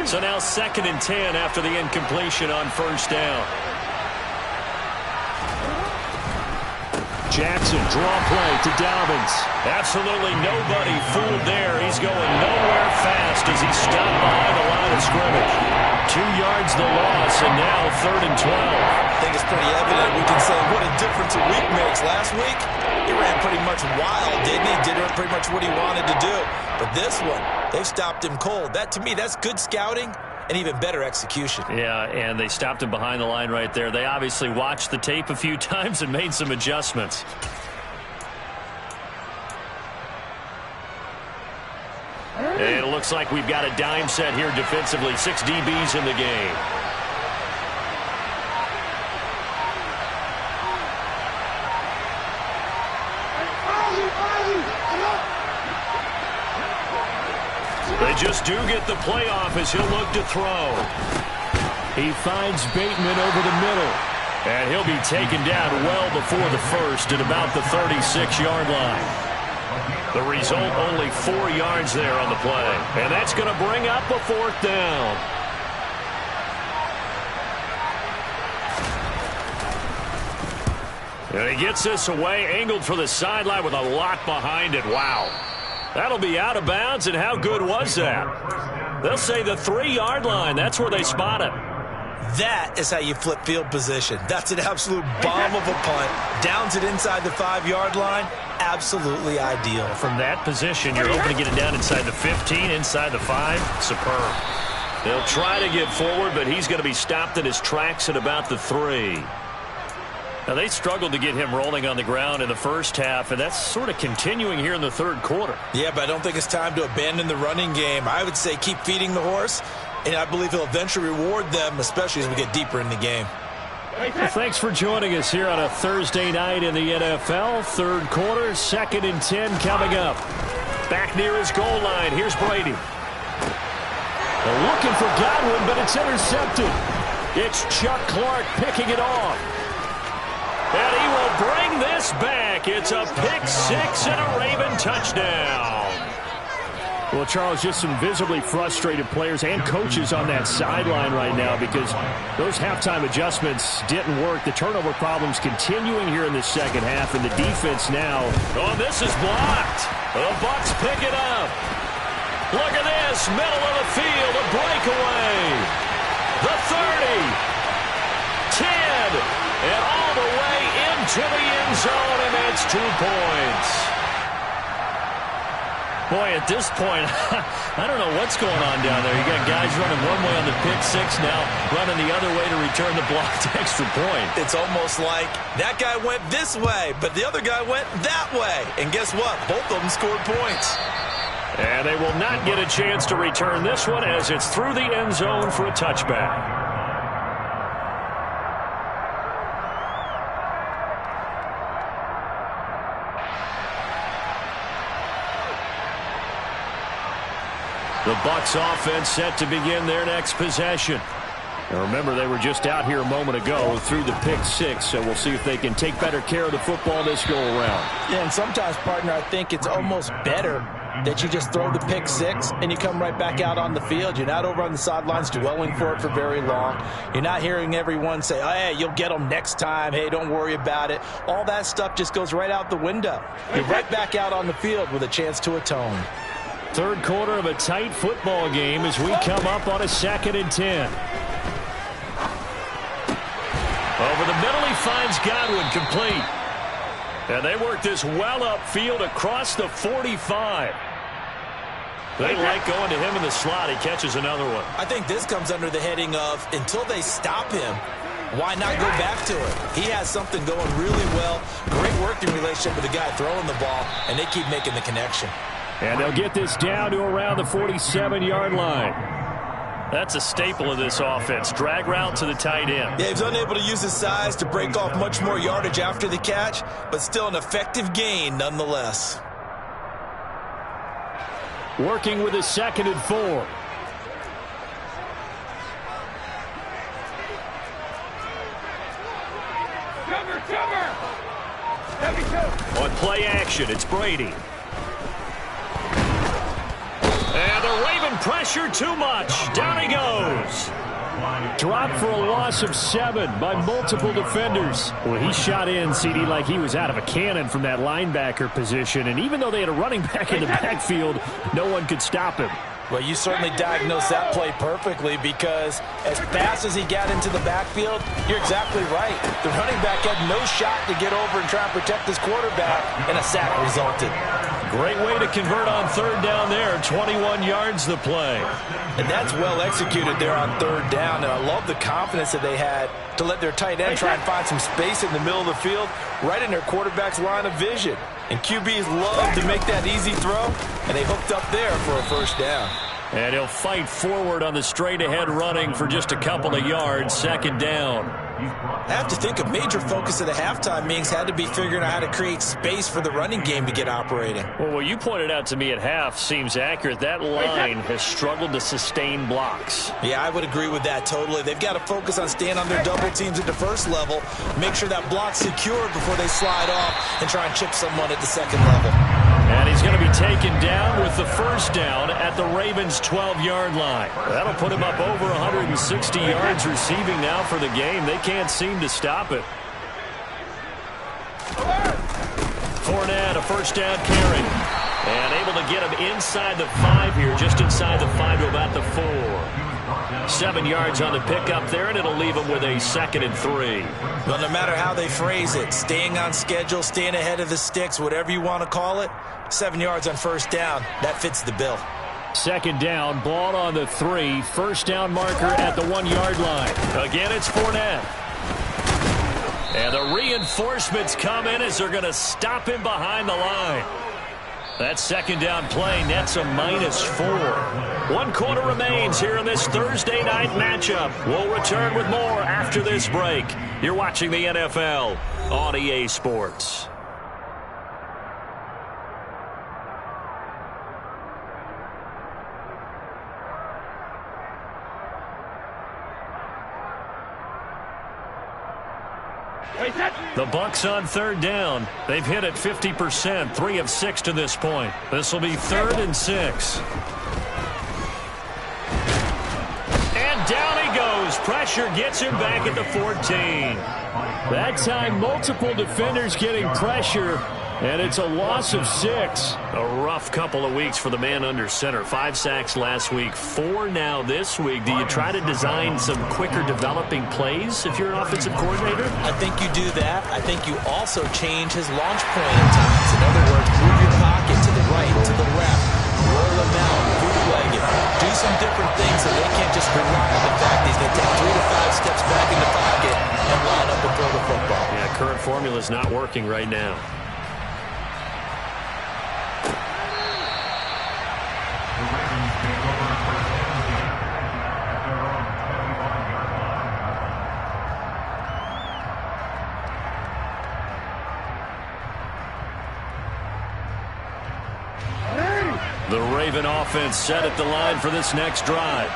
S2: So now 2nd and 10 after the incompletion on 1st down. Jackson, draw play to Dobbins. Absolutely nobody fooled there. He's going nowhere fast as he stopped behind the line of scrimmage. 2 yards the loss, and now 3rd and 12.
S3: I think it's pretty evident. We can say what a difference a week makes. Last week, he ran pretty much wild, didn't he? Did pretty much what he wanted to do. But this one, they've stopped him cold. That, to me, that's good scouting and even better execution.
S2: Yeah, and they stopped him behind the line right there. They obviously watched the tape a few times and made some adjustments. And it looks like we've got a dime set here defensively. 6 DBs in the game. They just do get the playoff as he'll look to throw.
S4: He finds Bateman over the middle.
S2: And he'll be taken down well before the first at about the 36-yard line. The result, only 4 yards there on the play. And that's going to bring up a 4th down. And he gets this away, angled for the sideline with a lot behind it. Wow. That'll be out of bounds, and how good was that? They'll say the 3-yard line. That's where they spot it.
S3: That is how you flip field position. That's an absolute bomb of a punt. Downs it inside the 5-yard line. Absolutely ideal.
S2: From that position, you're hoping to get it down inside the 15, inside the 5. Superb. They'll try to get forward, but he's going to be stopped in his tracks at about the 3. Now, they struggled to get him rolling on the ground in the first half, and that's sort of continuing here in the third quarter.
S3: Yeah, but I don't think it's time to abandon the running game. I would say keep feeding the horse, and I believe he'll eventually reward them, especially as we get deeper in the game.
S4: Well, thanks for joining us here on a Thursday night in the NFL. Third quarter, 2nd and 10 coming up.
S2: Back near his goal line, here's Brady.
S4: They're looking for Godwin, but it's intercepted.
S2: It's Chuck Clark picking it off. And he will bring this back. It's a pick 6 and a Raven touchdown.
S4: Well, Charles, just some visibly frustrated players and coaches on that sideline right now because those halftime adjustments didn't work. The turnover problems continuing here in the second half, and the defense now.
S2: Oh, this is blocked. The Bucs pick it up. Look at this. Middle of the field, a breakaway. The 30. 10. And all the way into the end zone, and it's 2 points. Boy, at this point, I don't know what's going on down there. You got guys running one way on the pick 6 now, running the other way to return the blocked extra point.
S3: It's almost like that guy went this way, but the other guy went that way. And guess what? Both of them scored points.
S2: And they will not get a chance to return this one as it's through the end zone for a touchback. The Bucs offense set to begin their next possession.
S4: Now remember, they were just out here a moment ago through the pick 6, so we'll see if they can take better care of the football this go-around.
S3: Yeah, and sometimes, partner, I think it's almost better that you just throw the pick 6 and you come right back out on the field. You're not over on the sidelines dwelling for it for very long. You're not hearing everyone say, oh, hey, you'll get them next time. Hey, don't worry about it. All that stuff just goes right out the window. You're right back out on the field with a chance to atone.
S4: Third quarter of a tight football game as we come up on a 2nd and 10.
S2: Over the middle, he finds Godwin complete. And they work this well upfield across the 45. They like going to him in the slot. He catches another one.
S3: I think this comes under the heading of until they stop him, why not go back to it? He has something going really well. Great working relationship with the guy throwing the ball, and they keep making the connection.
S4: And they'll get this down to around the 47-yard line.
S2: That's a staple of this offense. Drag route to the tight end.
S3: Yeah, he's unable to use his size to break off much more yardage after the catch, but still an effective gain nonetheless.
S4: Working with a 2nd and 4.
S2: On play action, it's Brady. And the Raven pressure too much. Down he goes.
S4: Dropped for a loss of 7 by multiple defenders. Well, he shot in, CD, like he was out of a cannon from that linebacker position. And even though they had a running back in the backfield, no one could stop him.
S3: Well, you certainly diagnosed that play perfectly because as fast as he got into the backfield, you're exactly right. The running back had no shot to get over and try and protect his quarterback, and a sack resulted.
S2: Great way to convert on third down there. 21 yards the play.
S3: And that's well executed there on third down. And I love the confidence that they had to let their tight end try and find some space in the middle of the field, right in their quarterback's line of vision. And QBs love to make that easy throw, and they hooked up there for a first down.
S2: And he'll fight forward on the straight-ahead running for just a couple of yards, second down.
S3: I have to think a major focus of the halftime meetings had to be figuring out how to create space for the running game to get operating.
S2: Well, what you pointed out to me at half seems accurate. That line has struggled to sustain blocks.
S3: Yeah, I would agree with that totally. They've got to focus on staying on their double teams at the first level, make sure that block's secured before they slide off and try and chip someone at the second level.
S2: And he's going to be taken down with the first down at the Ravens' 12-yard line. That'll put him up over 160 yards receiving now for the game. They can't seem to stop it. Fournette, a first down carry. And able to get him inside the 5 here, just inside the 5 to about the 4. 7 yards on the pickup there, and it'll leave him with a 2nd and 3.
S3: Well, no matter how they phrase it, staying on schedule, staying ahead of the sticks, whatever you want to call it, 7 yards on first down, that fits the bill.
S2: Second down, ball on the 3, first down marker at the 1-yard line. Again, it's Fournette. And the reinforcements come in as they're going to stop him behind the line. That second down play nets a -4. 1 quarter remains here in this Thursday night matchup. We'll return with more after this break. You're watching the NFL on EA Sports. The Bucs on third down. They've hit it 50%, 3 of 6 to this point. This will be 3rd and 6. And down he goes. Pressure gets him back at the 14. That time, multiple defenders getting pressure, and it's a loss of 6. A rough couple of weeks for the man under center. 5 sacks last week, 4 now this week. Do you try to design some quicker developing plays if you're an offensive coordinator?
S3: I think you do that. I think you also change his launch point at times. In other words, move your pocket to the right, to the left, roll him out, bootleg it. Do some different things so they can't just rely on the fact that he's going to take 3 to 5 steps back in the pocket and line up and throw the football.
S2: Yeah, current formula is not working right now. The Raven offense set at the line for this next drive.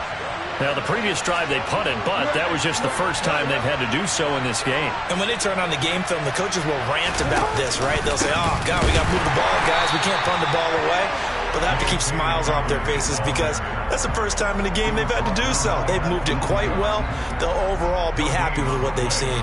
S2: Now, the previous drive they punted, but that was just the first time they've had to do so in this game.
S3: And when they turn on the game film, the coaches will rant about this, right? They'll say, oh, God, we got to move the ball, guys. We can't punt the ball away. But they have to keep smiles off their faces because that's the first time in the game they've had to do so. They've moved it quite well. They'll overall be happy with what they've seen.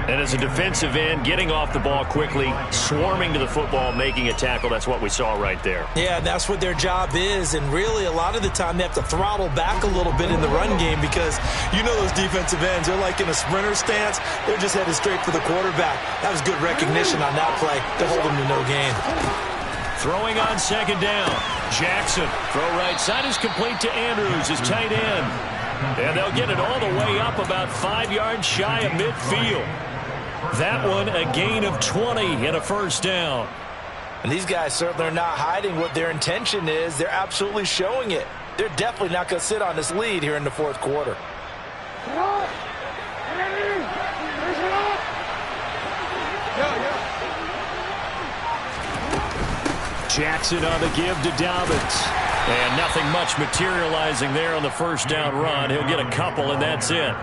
S2: And as a defensive end, getting off the ball quickly, swarming to the football, making a tackle, that's what we saw right there.
S3: Yeah, that's what their job is. And really, a lot of the time, they have to throttle back a little bit in the run game because you know those defensive ends, they're like in a sprinter stance. They're just headed straight for the quarterback. That was good recognition on that play to hold them to no gain.
S2: Throwing on second down. Jackson, throw right side is complete to Andrews, his tight end. And they'll get it all the way up about 5 yards shy of midfield. That one a gain of 20 and a first down.
S3: And these guys certainly are not hiding what their intention is. They're absolutely showing it. They're definitely not going to sit on this lead here in the fourth quarter.
S2: Jackson on the give to Dobbins. And nothing much materializing there on the first down run. He'll get a couple, and that's it.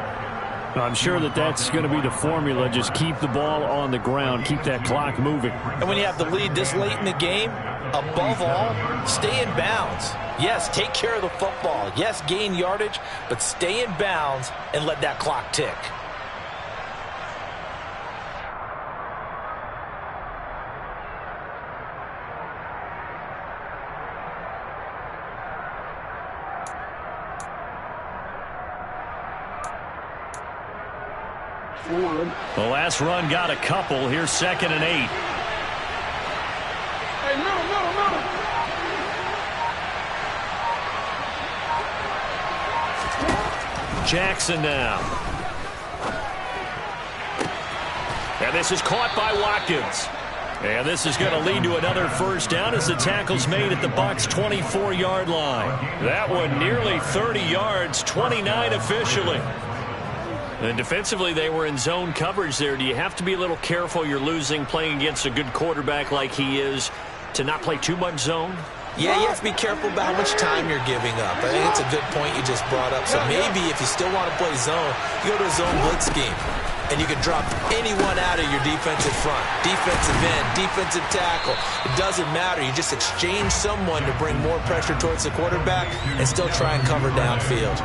S2: I'm sure that's going to be the formula. Just keep the ball on the ground. Keep that clock moving.
S3: And when you have the lead this late in the game, above all, stay in bounds. Yes, take care of the football. Yes, gain yardage, but stay in bounds and let that clock tick.
S2: The last run got a couple. Here's 2nd and 8.
S6: Hey, middle.
S2: Jackson now. And this is caught by Watkins. And this is going to lead to another first down as the tackle's made at the Bucs 24-yard line. That one nearly 30 yards, 29 officially. And defensively, they were in zone coverage there. Do you have to be a little careful? You're losing playing against a good quarterback like he is to not play too much zone?
S3: Yeah, you have to be careful about how much time you're giving up. I think it's a good point you just brought up. So maybe if you still want to play zone, you go to a zone blitz scheme. And you can drop anyone out of your defensive front. Defensive end, defensive tackle. It doesn't matter. You just exchange someone to bring more pressure towards the quarterback and still try and cover downfield.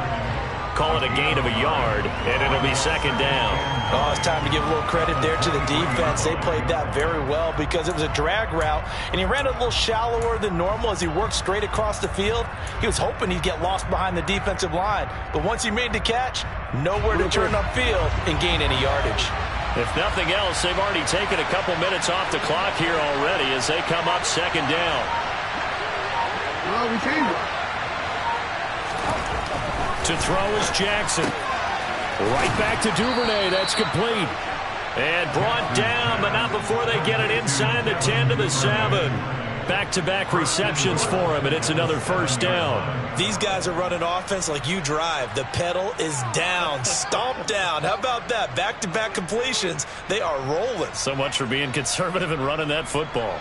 S2: Call it a gain of a yard, and it'll be second down.
S3: Oh, it's time to give a little credit there to the defense. They played that very well because it was a drag route, and he ran a little shallower than normal as he worked straight across the field. He was hoping he'd get lost behind the defensive line, but once he made the catch, nowhere to turn upfield and gain any yardage.
S2: If nothing else, they've already taken a couple minutes off the clock here already as they come up second down.
S6: Oh, we changed it.
S2: To throw is Jackson. Right back to Duvernay. That's complete. And brought down, but not before they get it inside the 10 to the 7. Back-to-back receptions for him, and it's another first down.
S3: These guys are running offense like you drive. The pedal is down, stomped down. How about that? Back-to-back completions. They are rolling.
S2: So much for being conservative and running that football.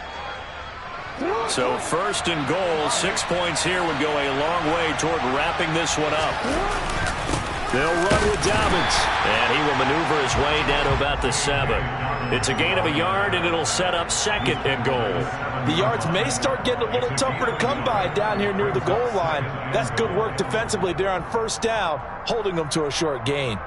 S2: So first and goal, 6 points here would go a long way toward wrapping this one up. They'll run with Dobbins, and he will maneuver his way down to about the 7. It's a gain of a yard, and it'll set up second and goal.
S3: The yards may start getting a little tougher to come by down here near the goal line. That's good work defensively there on first down, holding them to a short gain.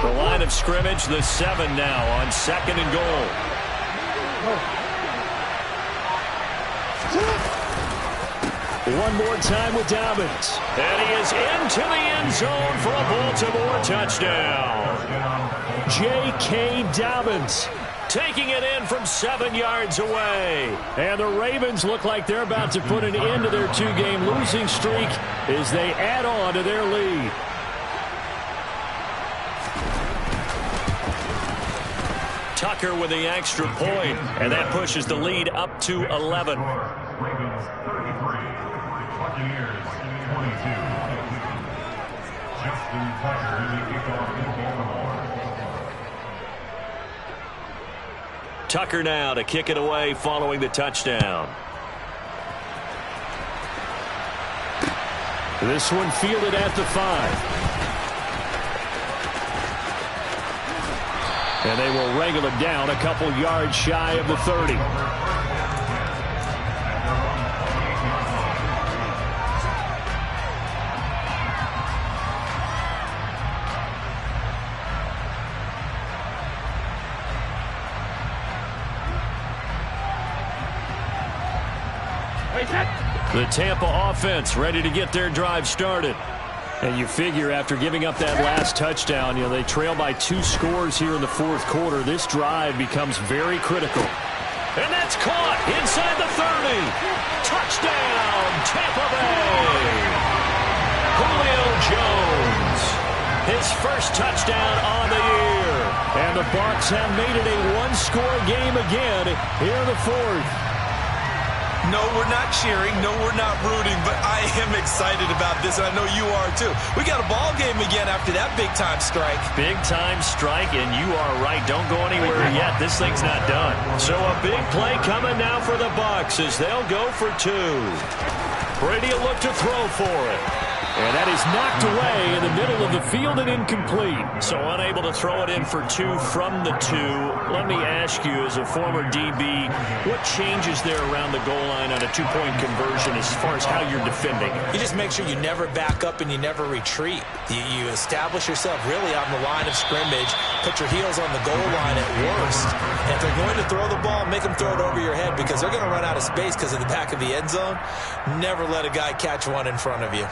S2: The line of scrimmage, the 7 now on second and goal. One more time with Dobbins. And he is into the end zone for a Baltimore touchdown. J.K. Dobbins taking it in from 7 yards away. And the Ravens look like they're about to put an end to their 2-game losing streak as they add on to their lead. Tucker with the extra point, and that pushes the lead up to 11.
S5: Ravens 33, Buccaneers 22. Justin Tucker is the kickoff in Baltimore.
S2: Tucker now to kick it away following the touchdown. This one fielded at the 5. And they will wrangle it down a couple yards shy of the 30. The Tampa offense ready to get their drive started. And you figure after giving up that last touchdown, they trail by 2 scores here in the fourth quarter. This drive becomes very critical. And that's caught inside the 30. Touchdown, Tampa Bay. Julio Jones, his first touchdown on the year. And the Bucs have made it a 1-score game again here in the fourth.
S3: No, we're not cheering. No, we're not rooting, but I am excited about this, and I know you are too. We got a ball game again after that big-time strike.
S2: Big-time strike, and you are right. Don't go anywhere yet. This thing's not done. So a big play coming now for the Bucs as they'll go for 2. Brady will look to throw for it. And that is knocked away in the middle of the field and incomplete. So unable to throw it in for 2 from the 2. Let me ask you, as a former DB, what changes there around the goal line on a 2-point conversion as far as how you're defending?
S3: You just make sure you never back up and you never retreat. You establish yourself really on the line of scrimmage, put your heels on the goal line at worst. And if they're going to throw the ball, make them throw it over your head because they're going to run out of space because of the back of the end zone. Never let a guy catch one in front of you.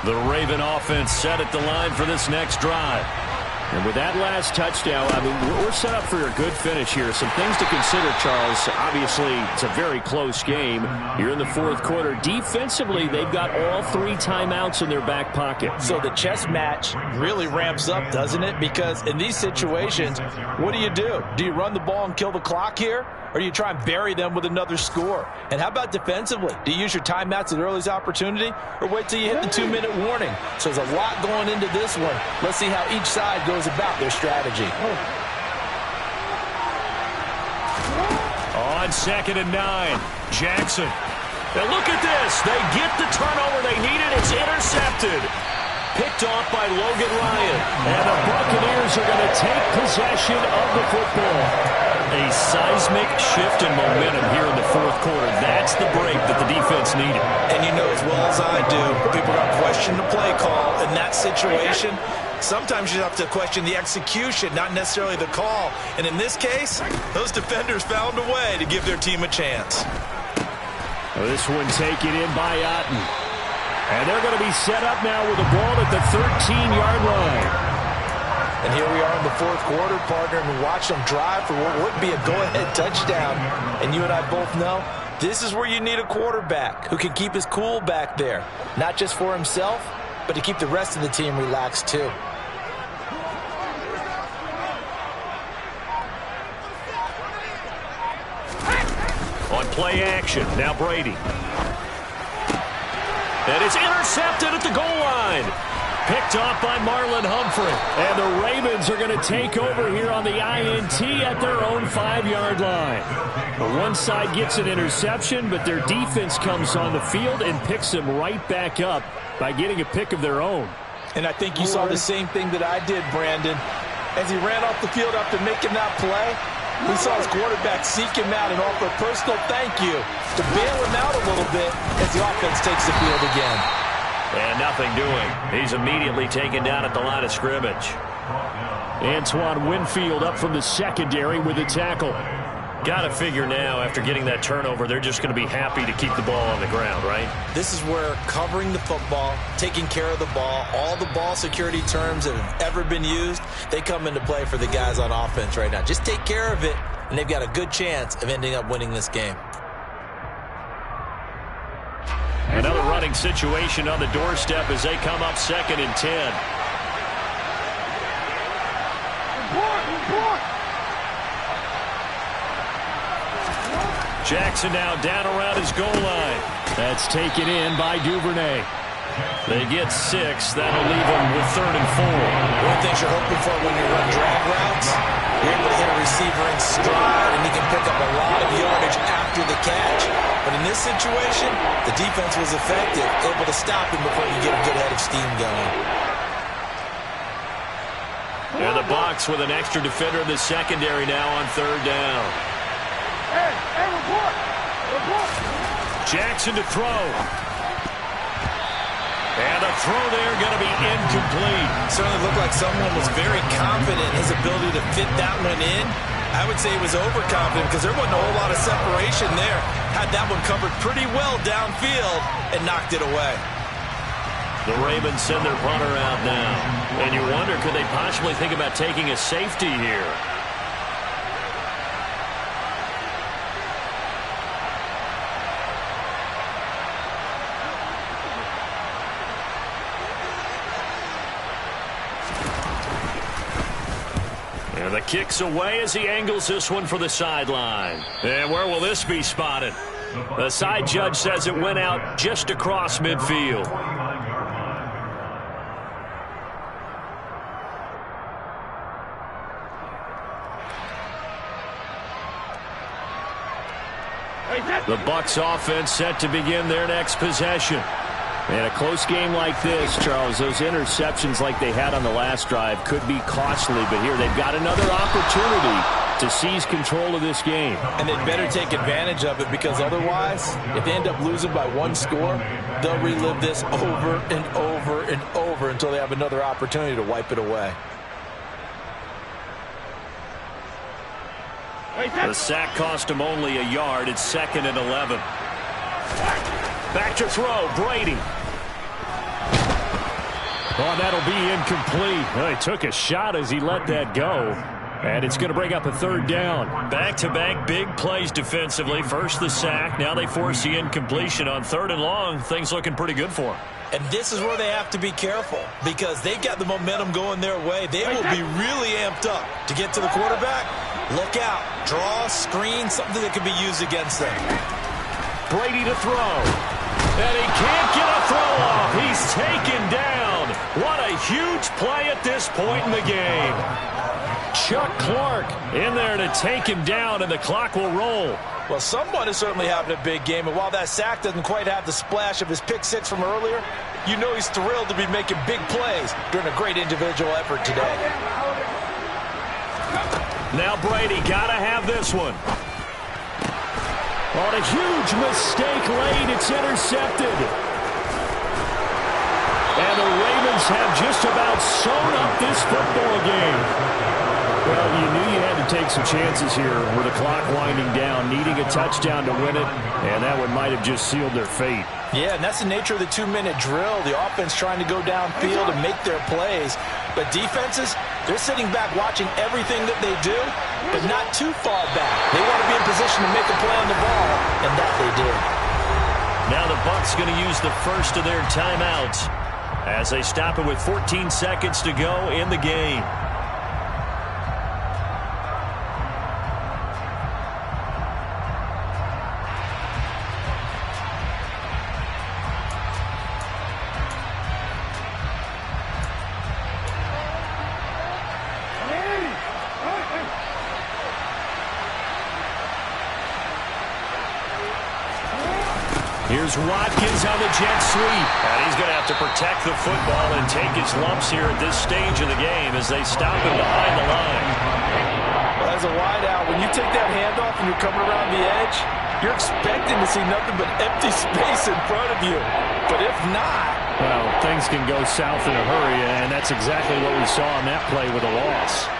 S2: The Raven offense set at the line for this next drive.
S4: And with that last touchdown, I mean, we're set up for a good finish here. Some things to consider, Charles. Obviously, it's a very close game. You're in the fourth quarter. Defensively, they've got all 3 timeouts in their back pocket.
S3: So the chess match really ramps up, doesn't it? Because in these situations, what do? Do you run the ball and kill the clock here? Or do you try and bury them with another score? And how about defensively? Do you use your timeouts at the earliest opportunity? Or wait till you hit the 2-minute warning? So there's a lot going into this one. Let's see how each side goes about their strategy.
S2: On 2nd and 9, Jackson. Now look at this. They get the turnover they needed. It's intercepted. Picked off by Logan Ryan. And the Buccaneers are going to take possession of the football. A seismic shift in momentum here in the fourth quarter. That's the break that the defense needed.
S3: And you know as well as I do, people are going to question the play call in that situation. Sometimes you have to question the execution, not necessarily the call. And in this case, those defenders found a way to give their team a chance.
S4: Well, this one taken in by Otten. And they're going to be set up now with the ball at the 13-yard line.
S3: And here we are in the fourth quarter, partner, and watch them drive for what would be a go-ahead touchdown. And you and I both know this is where you need a quarterback who can keep his cool back there. Not just for himself, but to keep the rest of the team relaxed too.
S2: On play action, now Brady. And it's intercepted at the goal line. Picked off by Marlon Humphrey. And the Ravens are going to take over here on the INT at their own 5-yard line. The one side gets an interception, but their defense comes on the field and picks them right back up by getting a pick of their own.
S3: And I think you saw the same thing that I did, Brandon. As he ran off the field after making that play, we saw his quarterback seek him out and offer a personal thank you to bail him out a little bit as the offense takes the field again.
S2: And nothing doing. He's immediately taken down at the line of scrimmage.
S4: Antoine Winfield up from the secondary with a tackle.
S2: Got to figure now, after getting that turnover, they're just going to be happy to keep the ball on the ground, right?
S3: This is where covering the football, taking care of the ball, all the ball security terms that have ever been used, they come into play for the guys on offense right now. Just take care of it, and they've got a good chance of ending up winning this game.
S2: Another running situation on the doorstep as they come up 2nd and 10. Jackson now down around his goal line.
S4: That's taken in by Duvernay.
S2: They get 6. That'll leave them with 3rd and 4.
S3: One of the things you're hoping for when you run drag routes, you're able to hit a receiver in stride, and he can pick up a lot of yardage after the catch. But in this situation, the defense was effective, able to stop him before you get a good head of steam going.
S2: And the Bucs with an extra defender in the secondary now on 3rd down. Jackson to throw. And the throw there going to be incomplete.
S3: Certainly looked like someone was very confident in his ability to fit that one in. I would say he was overconfident because there wasn't a whole lot of separation there. Had that one covered pretty well downfield and knocked it away.
S2: The Ravens send their punter out now. And you wonder, could they possibly think about taking a safety here? And the kick's away as he angles this one for the sideline. And where will this be spotted? The side judge says it went out just across midfield. The Bucs offense set to begin their next possession.
S4: And a close game like this, Charles, those interceptions like they had on the last drive could be costly. But here they've got another opportunity to seize control of this game.
S3: And they'd better take advantage of it because otherwise, if they end up losing by 1 score, they'll relive this over and over and over until they have another opportunity to wipe it away.
S2: The sack cost him only a yard. It's 2nd and 11. Back to throw, Brady. Oh, that'll be incomplete. Well, he took a shot as he let that go. And it's going to bring up a third down. Back-to-back big plays defensively. First the sack. Now they force the incompletion on 3rd and long. Things looking pretty good for them.
S3: And this is where they have to be careful because they've got the momentum going their way. They will be really amped up to get to the quarterback. Look out. Draw, screen, something that could be used against them.
S2: Brady to throw. And he can't get a throw off. He's taken down. What a huge play at this point in the game. Chuck Clark in there to take him down, and the clock will roll.
S3: Well, someone is certainly having a big game, and while that sack doesn't quite have the splash of his pick six from earlier, you know he's thrilled to be making big plays during a great individual effort today.
S2: Now Brady got to have this one. On a huge mistake late, it's intercepted. And the Ravens have just about sewn up this football game. Well, you knew you had to take some chances here with the clock winding down, needing a touchdown to win it, and that one might have just sealed their fate.
S3: Yeah, and that's the nature of the 2-minute drill. The offense trying to go downfield and make their plays. But defenses, they're sitting back watching everything that they do, but not too far back. They want to be in position to make a play on the ball, and that they did.
S2: Now the Bucs going to use the first of their timeouts as they stop it with 14 seconds to go in the game. Here's Watkins on the jet sweep. And he's going to have to protect the football and take his lumps here at this stage of the game as they stop him behind the line.
S3: Well, as a wideout, when you take that handoff and you're coming around the edge, you're expecting to see nothing but empty space in front of you. But if not...
S2: well, things can go south in a hurry, and that's exactly what we saw on that play with a loss.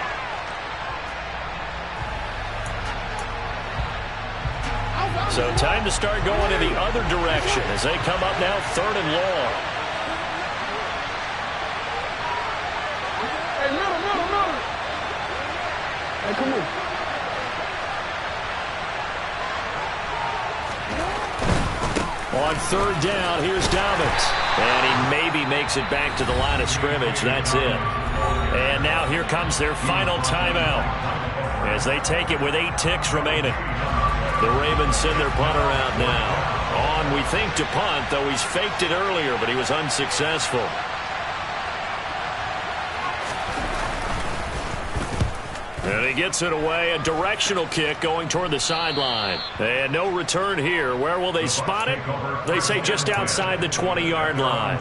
S2: So time to start going in the other direction as they come up now 3rd and long.
S6: Hey, middle. Hey, come on.
S2: On 3rd down, here's Dobbins. And he maybe makes it back to the line of scrimmage. That's it. And now here comes their final timeout as they take it with 8 ticks remaining. The Ravens send their punter out now. On, we think, to punt, though he's faked it earlier, but he was unsuccessful. And he gets it away. A directional kick going toward the sideline. And no return here. Where will they spot it? They say just outside the 20-yard line.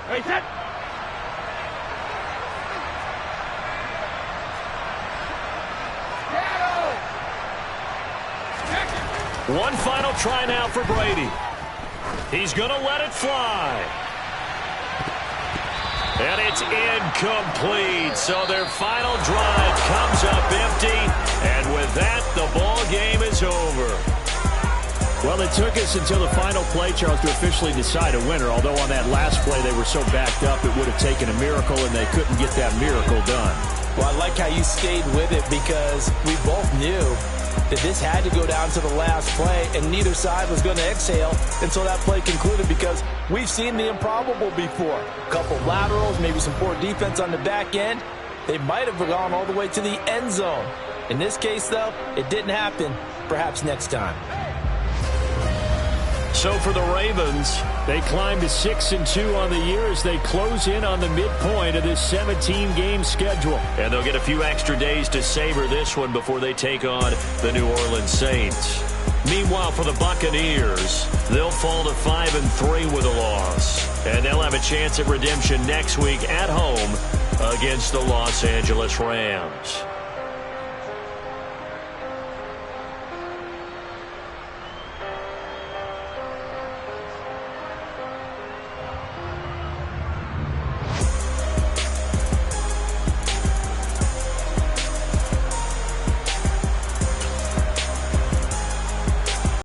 S6: Hey, set.
S2: One final try now for Brady. He's going to let it fly. And it's incomplete. So their final drive comes up empty. And with that, the ball game is over. Well, it took us until the final play, Charles, to officially decide a winner. Although on that last play they were so backed up, it would have taken a miracle, and they couldn't get that miracle done.
S3: Well, I like how you stayed with it because we both knew that this had to go down to the last play, and neither side was going to exhale until that play concluded because we've seen the improbable before. A couple laterals, maybe some poor defense on the back end. They might have gone all the way to the end zone. In this case, though, it didn't happen. Perhaps next time.
S2: So for the Ravens, they climb to 6-2 on the year as they close in on the midpoint of this 17-game schedule. And they'll get a few extra days to savor this one before they take on the New Orleans Saints. Meanwhile, for the Buccaneers, they'll fall to 5-3 with a loss. And they'll have a chance at redemption next week at home against the Los Angeles Rams.